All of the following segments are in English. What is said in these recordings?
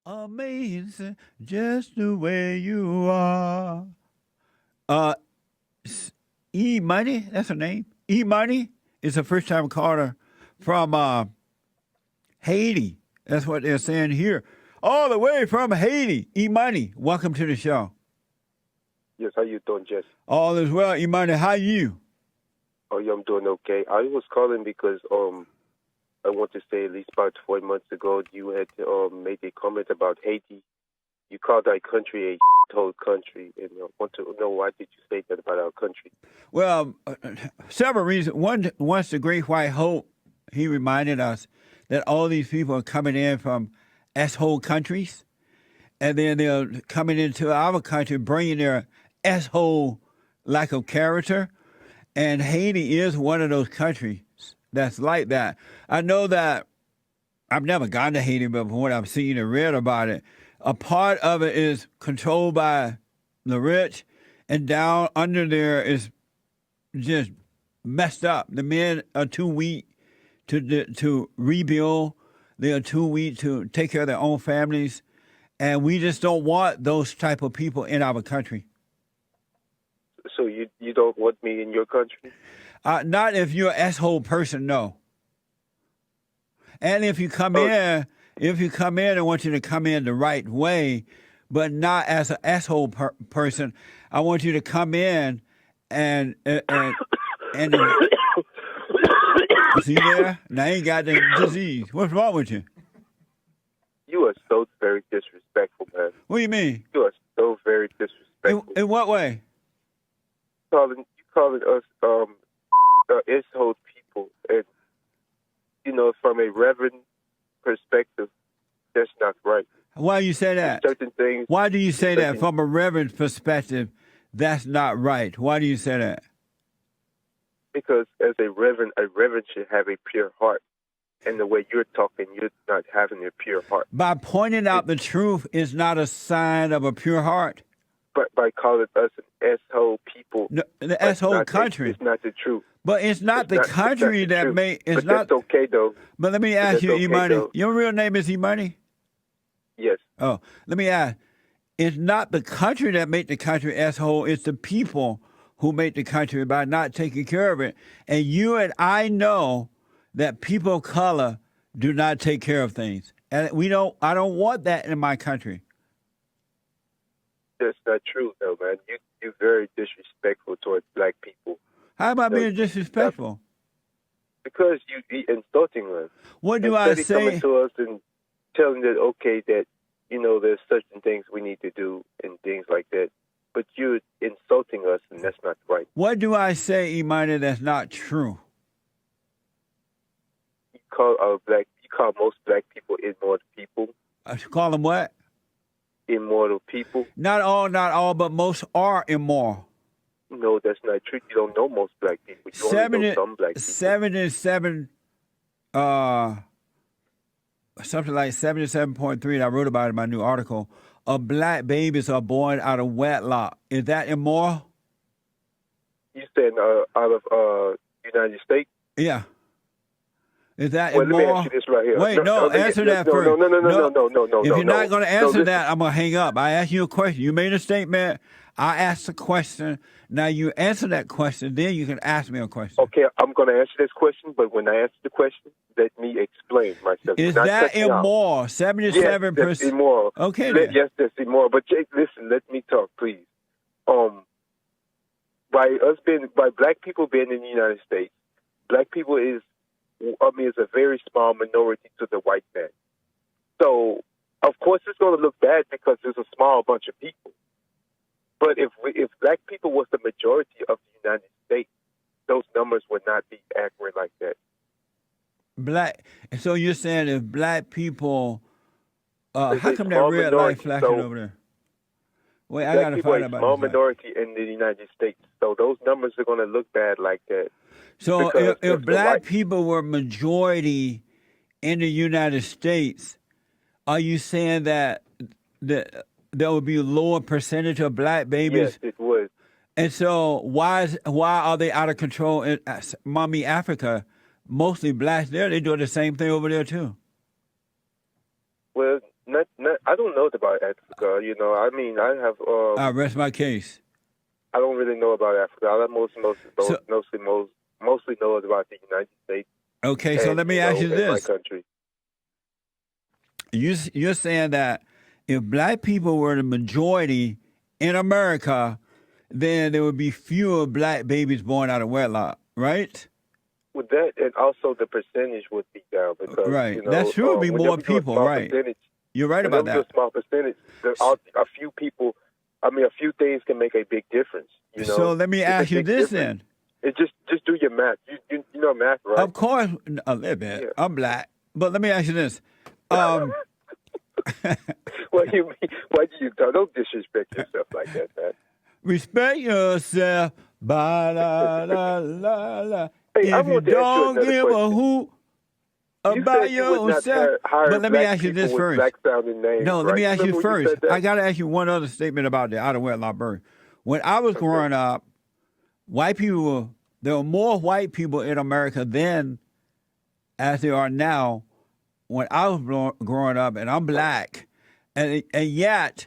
Amazing, just the way you are. Uh, Money, that's her name. Money is a first time caller from Haiti. That's what they're saying here. All the way from Haiti. Money, welcome to the show. Yes, how you doing, Jess? All is well. Money, how you? Oh, yeah, I'm doing okay. I was calling because I want to say at least about 4 months ago you had made a comment about Haiti. You called our country a whole country, and I want to know why did you say that about our country? Well, several reasons. One, once the Great White Hope, he reminded us that all these people are coming in from S-hole countries, and then they're coming into our country bringing their S-hole lack of character. And Haiti is one of those countries that's like that. I know that I've never gone to Haiti, but from what I've seen and read about it, a part of it is controlled by the rich, and down under there is just messed up. The men are too weak to rebuild. They are too weak to take care of their own families, and we just don't want those type of people in our country. So you don't want me in your country? Not if you're an asshole person, no. And if you come Oh, in, I want you to come in the right way, but not as an asshole person. I want you to come in and see there. Now you ain't got the disease. What's wrong with you? you are so very disrespectful, man. What do you mean? You are so very disrespectful. In what way? You calling us S-hole people, and from a reverend perspective, that's not right. Why do you say that? Certain things. Why do you say that from a reverend perspective? That's not right. Why do you say that? Because as a reverend should have a pure heart. And the way you're talking, you're not having a pure heart. By pointing out the truth is not a sign of a pure heart. But by calling us an S-hole people, No, the S-hole country. It's not the truth. But it's not the country that made. It's not. That's okay though. But let me ask you, okay, Emoney. though. Your real name is Emoney? Yes. Oh, let me ask. It's not the country that made the country asshole. It's the people who make the country by not taking care of it. And you and I know that people of color do not take care of things, and I don't want that in my country. That's not true though, man. You're very disrespectful towards black people. How am I being disrespectful? Because you be insulting us. What do I Instead of say? coming to us and telling that okay that there's certain things we need to do and things like that. But you're insulting us, and that's not right. What do I say, Imani, that's not true? You call most black people immortal people. I should call them what? Immortal people. Not all, but most are immoral. No, that's not true. You don't know most black people. You only know some black people. 77, something like 77.3, and I wrote about it in my new article, of black babies are born out of wedlock. Is that immoral? You saying out of United States? Yeah. Is that Well, immoral? let me ask you this right here. Wait, no, answer that first. No. If you're not going to answer this, that, I'm going to hang up. I asked you a question. You made a statement. I asked a question. Now you answer that question. Then you can ask me a question. Okay, I'm going to answer this question, but when I answer the question, let me explain myself. Is that immoral? 77%. Yes, that's immoral. Okay, Yes, that's immoral. But Jake, listen, let me talk, please. By black people being in the United States, black people is a very small minority to the white man. So, of course, it's going to look bad because there's a small bunch of people. But if black people was the majority of the United States, those numbers would not be accurate like that. So you're saying if black people, how It's come that red light flashing over there? Wait, I gotta find out about small this. minority in the United States, so those numbers are going to look bad like that. So if black people were majority in the United States, are you saying that there would be a lower percentage of black babies? Yes, it would. And so why are they out of control in Mommy Africa? Mostly blacks there, they do the same thing over there too. Well, I don't about Africa. You know, I mean, I have. I rest my case. I don't really know about Africa. I So, mostly know about the United States. okay, so And, let me ask you and my this. country. You're saying that if black people were the majority in America, then there would be fewer black babies born out of wedlock, right? With that, and also the percentage would be down because, Right. That's true. It would be more whenever you do a people, small right? percentage, You're right about whenever you do that. a small percentage, a few people, I mean, a few things can make a big difference. You know, So let me it's a ask you big this difference. then. It just do your math. You know math, right? Of course, a little bit. Yeah. I'm black. But let me ask you this. Um, What do you mean? Why do you don't disrespect yourself like that, man? respect yourself. Ba la la la la. Hey, I If you want to ask you don't another give a question. hoot You about said you would not yourself. hire But let me black ask you people this with first. black-sounding names, No, let right? me ask you Remember when you first. said that? I got to ask you one other statement about the out of wedlock birth. When I was growing up, there were more white people in America then as there are now when I was growing up, and I'm black, and yet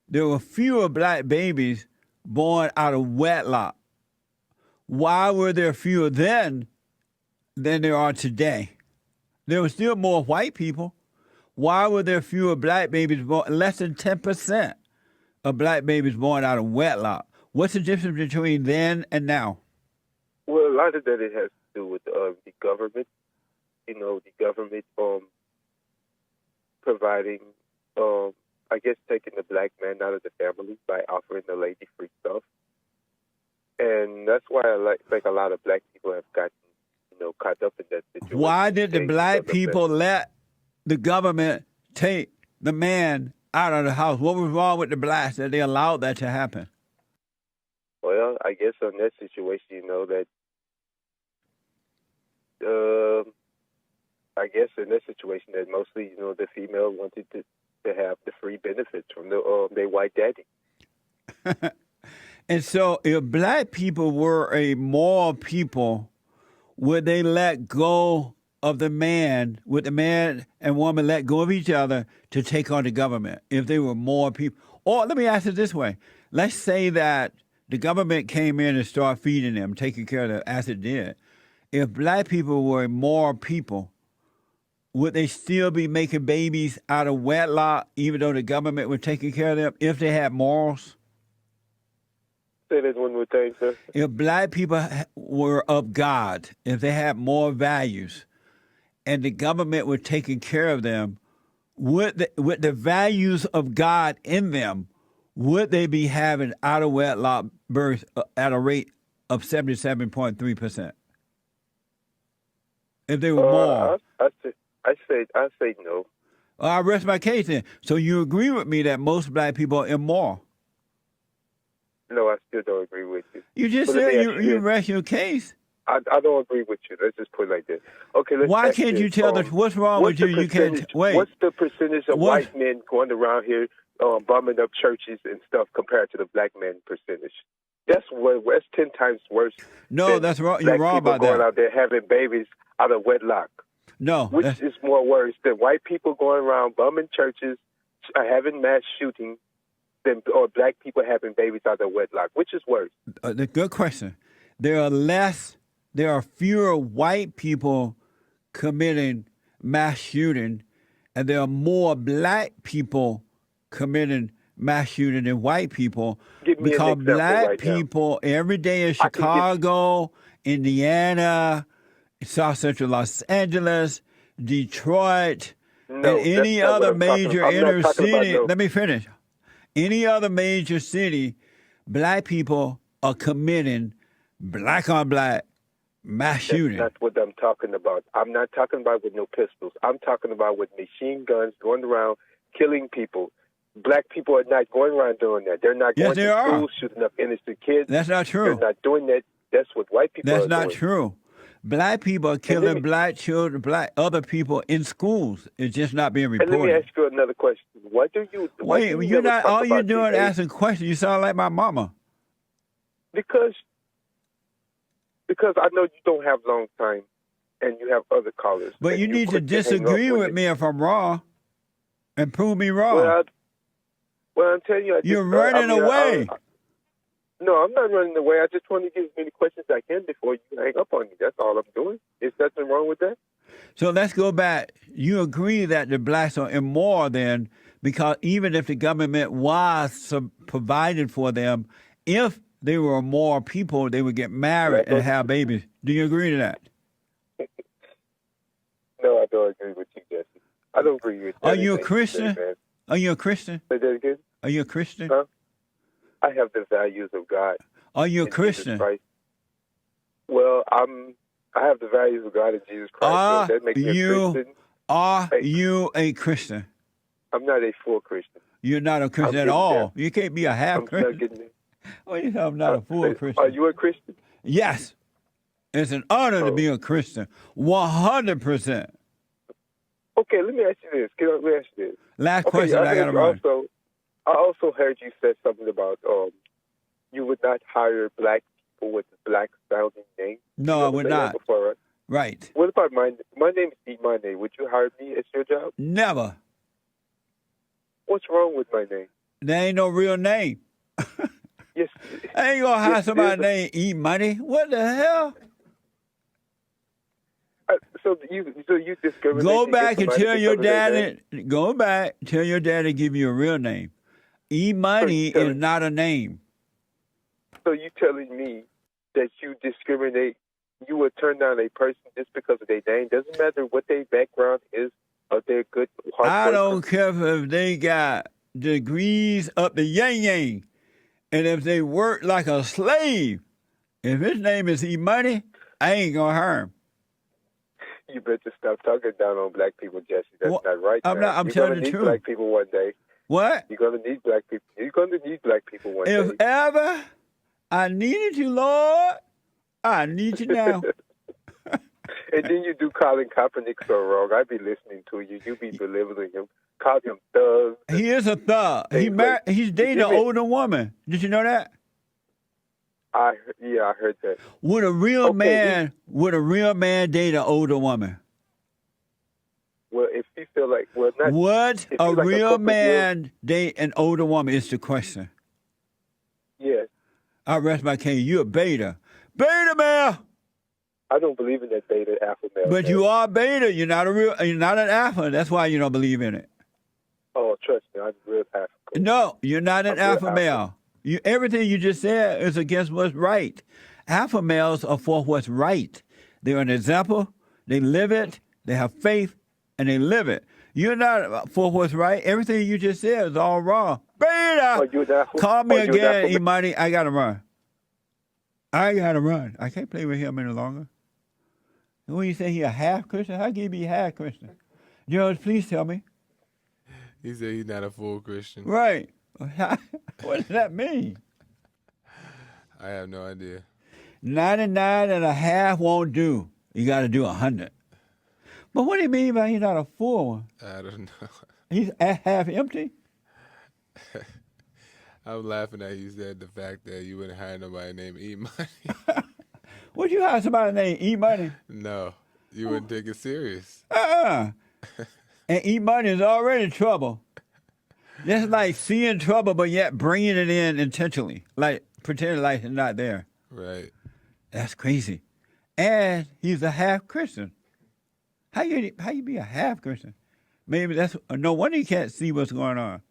there were fewer black babies born out of wedlock. Why were there fewer then than there are today? There were still more white people. Why were there fewer black babies born? Less than 10% of black babies born out of wedlock. What's the difference between then and now? Well, a lot of that it has to do with the government. You know, the government providing, I guess, taking the black man out of the family by offering the lady free stuff. And that's why I think a lot of black people have gotten, caught up in that situation. Why did the black people let the government take the man out of the house? What was wrong with the blacks that they allowed that to happen? Well, I guess on that situation, that I guess in that situation that mostly, the female wanted to have the free benefits from their white daddy. And so if black people were a moral people, would they let go of the man, would the man and woman let go of each other to take on the government if they were more people? Or let me ask it this way. Let's say that the government came in and started feeding them, taking care of them as it did. If black people were more people, would they still be making babies out of wedlock even though the government was taking care of them if they had morals? Say that one more time, sir. If black people were of God, if they had more values, and the government were taking care of them, with the values of God in them, would they be having out of wedlock birth at a rate of 77.3%? If they were more, I say no. I rest my case then. So you agree with me that most black people are immoral? No, I still don't agree with you. You just said you rest your case. I don't agree with you. Let's just put it like this. Okay, let's. Why can't you tell what's wrong with you? You can't wait. What's the percentage of white men going around here bombing up churches and stuff compared to the black men percentage? That's 10 times worse. No, that's wrong. You're wrong about that. Going out there having babies out of wedlock. No, which is more worse than white people going around bombing churches, having mass shootings, or black people having babies out of wedlock. Which is worse? Good question. There are fewer white people committing mass shooting, and there are more black people committing mass shooting than white people. Because black people every day in Chicago, Indiana, South Central Los Angeles, Detroit, and any other major inner city. Let me finish. Any other major city, black people are committing black on black mass shooting. That's what I'm talking about. I'm not talking about with no pistols. I'm talking about with machine guns going around killing people. Black people are not going around doing that. They're not going to schools shooting up innocent kids. That's not true. They're not doing that. That's what white people are doing. That's not true. Black people are killing black children, other people in schools. It's just not being reported. And let me ask you another question. What do you? Wait, you're not. All you're doing is asking questions. You sound like my mama. Because I know you don't have long time, and you have other callers. But you need to disagree with me if I'm wrong, and prove me wrong. Well, Well, I'm telling you, You're running away. No, I'm not running away. I just want to get as many questions as I can before you hang up on me. That's all I'm doing. Is nothing wrong with that? So let's go back. You agree that the blacks are immoral then, because even if the government was providing for them, if they were moral people, they would get married and have babies. Do you agree to that? No, I don't agree with you, Jesse. I don't agree with that. Are you a Christian? Are you a Christian? Say that again? Are you a Christian? Huh? I have the values of God. Are you a Christian? Well, I have the values of God in Jesus Christ. So that makes me a Christian. Are you a Christian? I'm not a full Christian. You're not a Christian at all. You can't be a half Christian. Not getting it. Oh, you know, I'm not a full Christian. Are you a Christian? Yes. It's an honor to be a Christian. 100%. Okay, let me ask you this. Let me ask you this. Last question, I got to run. I also heard you said something about you would not hire black people with black sounding names. No, I would not. Before, right? What about my name is Emoney. Would you hire me as your job? Never. What's wrong with my name? There ain't no real name. Yes. I ain't gonna hire somebody named Emoney. What the hell? So you discriminate. Go back and tell your daddy. Go back, tell your daddy to give you a real name. Emoney is not a name. So you telling me that you discriminate? You would turn down a person just because of their name? Doesn't matter what their background is, or their good. I don't care if they got degrees up the yang, and if they work like a slave. If his name is Emoney, I ain't gonna hire him. You better stop talking down on black people, Jesse. That's not right. I'm telling the truth. You're gonna need black people one day. What? You're gonna need black people. You're gonna need black people one day. If ever I needed you, Lord, I need you now. And then you do Colin Kaepernick so wrong. I be listening to you. You be belittling him, call him thug. He is a thug. He's dating an older woman. Did you know that? I heard that. Would a real man date an older woman? Well, if you feel like, not. Would a real man date an older woman? Is the question. Yes. I rest my case. You a beta male. I don't believe in that beta alpha male. But you are beta. You're not an alpha. That's why you don't believe in it. Oh, trust me, I'm real alpha. No, you're not an alpha male. Everything you just said is against what's right. Alpha males are for what's right. They're an example. They live it. They have faith, and they live it. You're not for what's right. Everything you just said is all wrong. Beta! Call me again, Imani. I got to run. I can't play with him any longer. When you say he a half Christian, how can he be half Christian? George, please tell me. He said he's not a full Christian. Right. What does that mean? I have no idea. 99 and a half won't do. You got to do 100. But what do you mean by he's not a full one? I don't know. He's half empty? I'm laughing at you said the fact that you wouldn't hire nobody named E-Money. Would you hire somebody named E-Money? No. You wouldn't take it serious. And E-Money is already trouble. That's like seeing trouble, but yet bringing it in intentionally, like pretending like it's not there. Right. That's crazy. And he's a half Christian. How you be a half Christian? Maybe that's no wonder you can't see what's going on.